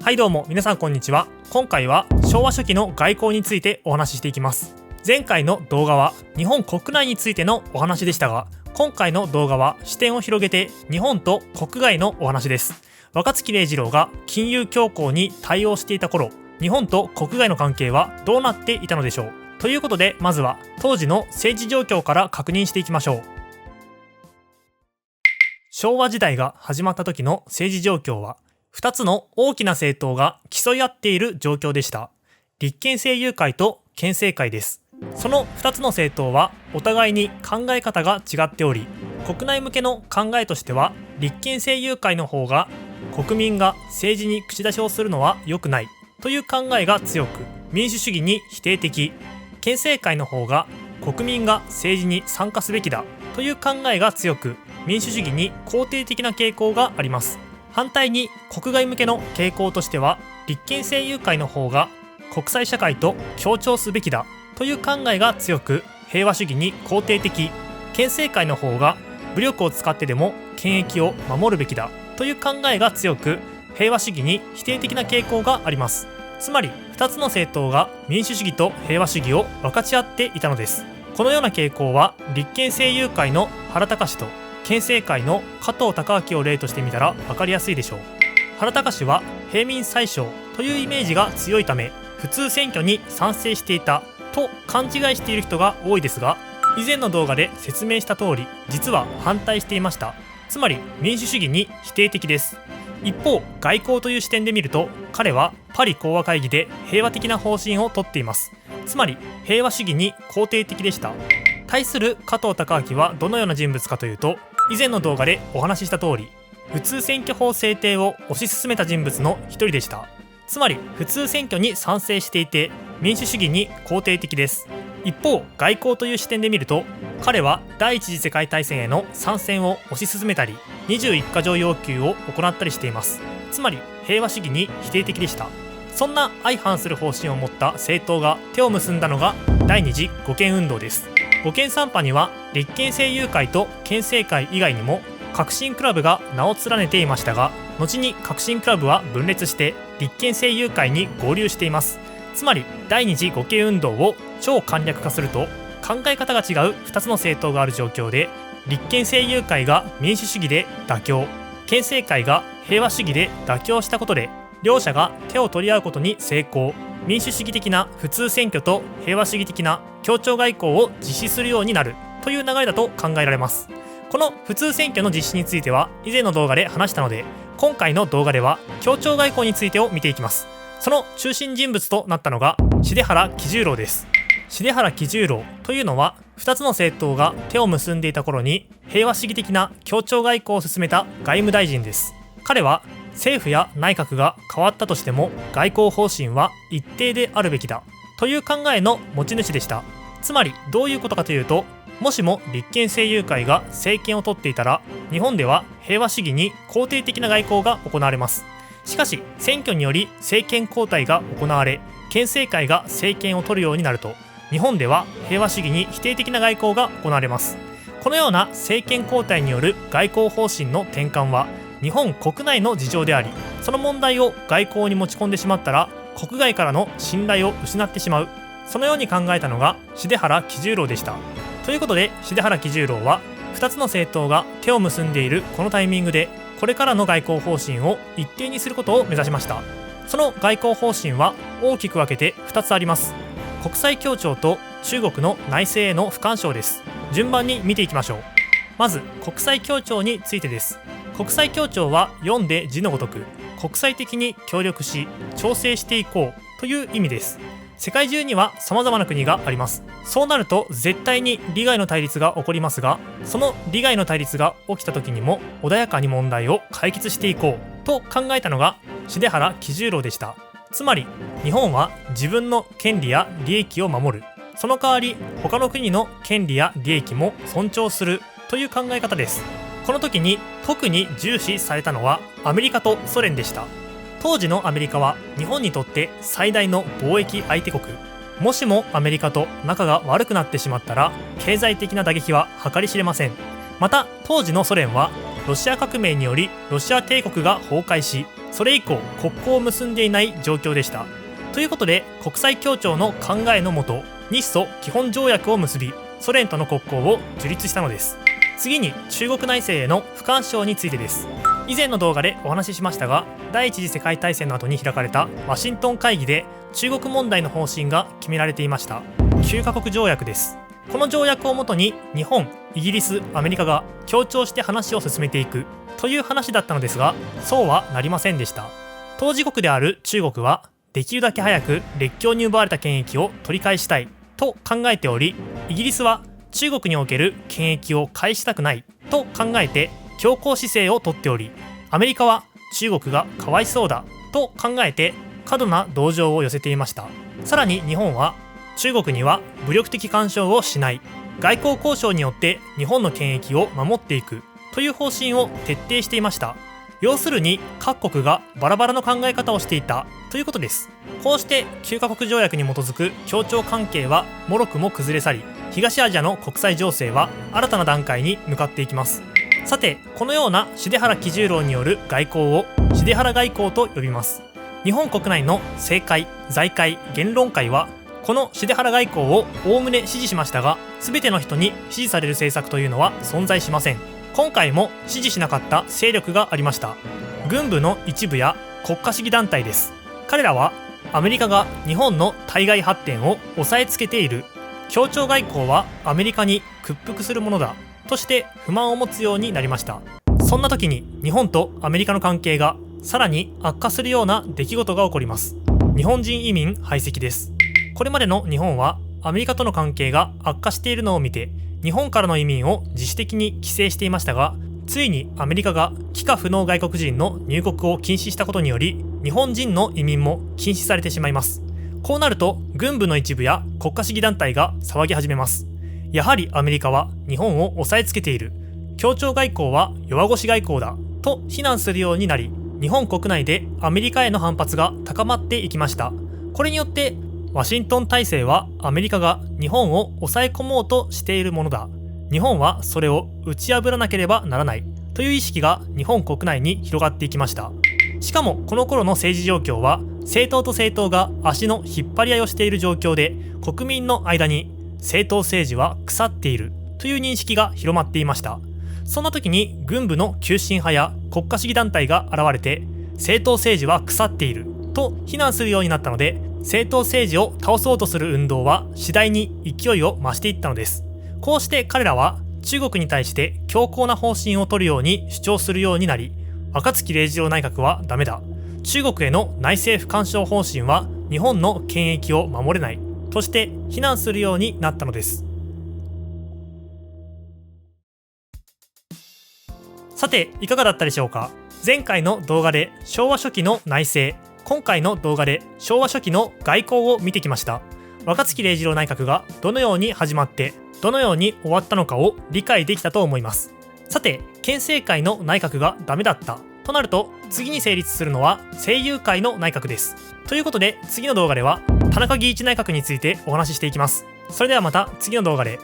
はいどうも皆さんこんにちは。今回は昭和初期の外交についてお話ししていきます。前回の動画は日本国内についてのお話でしたが、今回の動画は視点を広げて日本と国外のお話です。若槻礼次郎が金融恐慌に対応していた頃、日本と国外の関係はどうなっていたのでしょう。ということで、まずは当時の政治状況から確認していきましょう。昭和時代が始まった時の政治状況は、2つの大きな政党が競い合っている状況でした。立憲政友会と憲政会です。その2つの政党はお互いに考え方が違っており、国内向けの考えとしては、立憲政友会の方が国民が政治に口出しをするのは良くないという考えが強く、民主主義に否定的。憲政会の方が国民が政治に参加すべきだという考えが強く、民主主義に肯定的な傾向があります。反対に国外向けの傾向としては、立憲政友会の方が国際社会と協調すべきだという考えが強く、平和主義に肯定的。憲政会の方が武力を使ってでも権益を守るべきだという考えが強く、平和主義に否定的な傾向があります。つまり2つの政党が民主主義と平和主義を分かち合っていたのです。このような傾向は立憲政友会の原敬と憲政会の加藤孝明を例としてみたら分かりやすいでしょう。原敬は平民宰相というイメージが強いため、普通選挙に賛成していたと勘違いしている人が多いですが、以前の動画で説明した通り、実は反対していました。つまり民主主義に否定的です。一方、外交という視点で見ると、彼はパリ講和会議で平和的な方針をとっています。つまり平和主義に肯定的でした。対する加藤孝明はどのような人物かというと、以前の動画でお話しした通り、普通選挙法制定を推し進めた人物の一人でした。つまり普通選挙に賛成していて、民主主義に肯定的です。一方、外交という視点で見ると、彼は第一次世界大戦への参戦を推し進めたり、21か条要求を行ったりしています。つまり平和主義に否定的でした。そんな相反する方針を持った政党が手を結んだのが第二次護憲運動です。護憲3派には立憲政友会と憲政会以外にも革新クラブが名を連ねていましたが、後に革新クラブは分裂して立憲政友会に合流しています。つまり第二次護憲運動を超簡略化すると、考え方が違う2つの政党がある状況で、立憲政友会が民主主義で妥協、憲政会が平和主義で妥協したことで、両者が手を取り合うことに成功。民主主義的な普通選挙と平和主義的な協調外交を実施するようになるという流れだと考えられます。この普通選挙の実施については以前の動画で話したので、今回の動画では協調外交についてを見ていきます。その中心人物となったのが重原喜重郎です。重原喜重郎というのは、2つの政党が手を結んでいた頃に平和主義的な協調外交を進めた外務大臣です。彼は政府や内閣が変わったとしても外交方針は一定であるべきだという考えの持ち主でした。つまりどういうことかというと、もしも立憲政友会が政権を取っていたら、日本では平和主義に肯定的な外交が行われます。しかし選挙により政権交代が行われ、憲政会が政権を取るようになると、日本では平和主義に否定的な外交が行われます。このような政権交代による外交方針の転換は日本国内の事情であり、その問題を外交に持ち込んでしまったら国外からの信頼を失ってしまう。そのように考えたのが重原喜重郎でした。ということで、重原喜重郎は2つの政党が手を結んでいるこのタイミングで、これからの外交方針を一定にすることを目指しました。その外交方針は大きく分けて2つあります。国際協調と中国の内政への不干渉です。順番に見ていきましょう。まず国際協調についてです。国際協調は読んで字のごとく、国際的に協力し調整していこうという意味です。世界中には様々な国があります。そうなると絶対に利害の対立が起こりますが、その利害の対立が起きた時にも穏やかに問題を解決していこうと考えたのが重原喜重郎でした。つまり日本は自分の権利や利益を守る、その代わり他の国の権利や利益も尊重するという考え方です。この時に特に重視されたのはアメリカとソ連でした。当時のアメリカは日本にとって最大の貿易相手国。もしもアメリカと仲が悪くなってしまったら、経済的な打撃は計り知れません。また当時のソ連はロシア革命によりロシア帝国が崩壊し、それ以降国交を結んでいない状況でした。ということで国際協調の考えのもと日ソ基本条約を結びソ連との国交を樹立したのです。次に中国内政への不干渉についてです。以前の動画でお話ししましたが、第一次世界大戦の後に開かれたワシントン会議で中国問題の方針が決められていました。9カ国条約です。この条約をもとに日本、イギリス、アメリカが協調して話を進めていくという話だったのですが、そうはなりませんでした。当事国である中国はできるだけ早く列強に奪われた権益を取り返したいと考えており、イギリスは中国における権益を返したくないと考えて強硬姿勢をとっており、アメリカは中国がかわいそうだと考えて過度な同情を寄せていました。さらに日本は中国には武力的干渉をしない、外交交渉によって日本の権益を守っていくという方針を徹底していました。要するに各国がバラバラの考え方をしていたということです。こうして9カ国条約に基づく協調関係はもろくも崩れ去り、東アジアの国際情勢は新たな段階に向かっていきます。さて、このような出原喜十郎による外交を出原外交と呼びます。日本国内の政界、財界、言論界はこの出原外交をおおむね支持しましたが、全ての人に支持される政策というのは存在しません。今回も支持しなかった勢力がありました。軍部の一部や国家主義団体です。彼らはアメリカが日本の対外発展を抑えつけている、協調外交はアメリカに屈服するものだとして不満を持つようになりました。そんな時に日本とアメリカの関係がさらに悪化するような出来事が起こります。日本人移民排斥です。これまでの日本はアメリカとの関係が悪化しているのを見て、日本からの移民を自主的に規制していましたが、ついにアメリカが帰化不能外国人の入国を禁止したことにより、日本人の移民も禁止されてしまいます。こうなると軍部の一部や国家主義団体が騒ぎ始めます。やはりアメリカは日本を押さえつけている、協調外交は弱腰外交だと非難するようになり、日本国内でアメリカへの反発が高まっていきました。これによってワシントン体制はアメリカが日本を抑え込もうとしているものだ、日本はそれを打ち破らなければならないという意識が日本国内に広がっていきました。しかもこの頃の政治状況は政党と政党が足の引っ張り合いをしている状況で、国民の間に政党政治は腐っているという認識が広まっていました。そんな時に軍部の急進派や国家主義団体が現れて、政党政治は腐っていると非難するようになったので、政党政治を倒そうとする運動は次第に勢いを増していったのです。こうして彼らは中国に対して強硬な方針を取るように主張するようになり、若槻礼次郎内閣はダメだ、中国への内政不干渉方針は日本の権益を守れないとして非難するようになったのです。さて、いかがだったでしょうか。前回の動画で昭和初期の内政、今回の動画で昭和初期の外交を見てきました。若槻礼次郎内閣がどのように始まってどのように終わったのかを理解できたと思います。さて、憲政会の内閣がダメだったとなると、次に成立するのは政友会の内閣です。ということで次の動画では田中義一内閣についてお話ししていきます。それではまた次の動画で。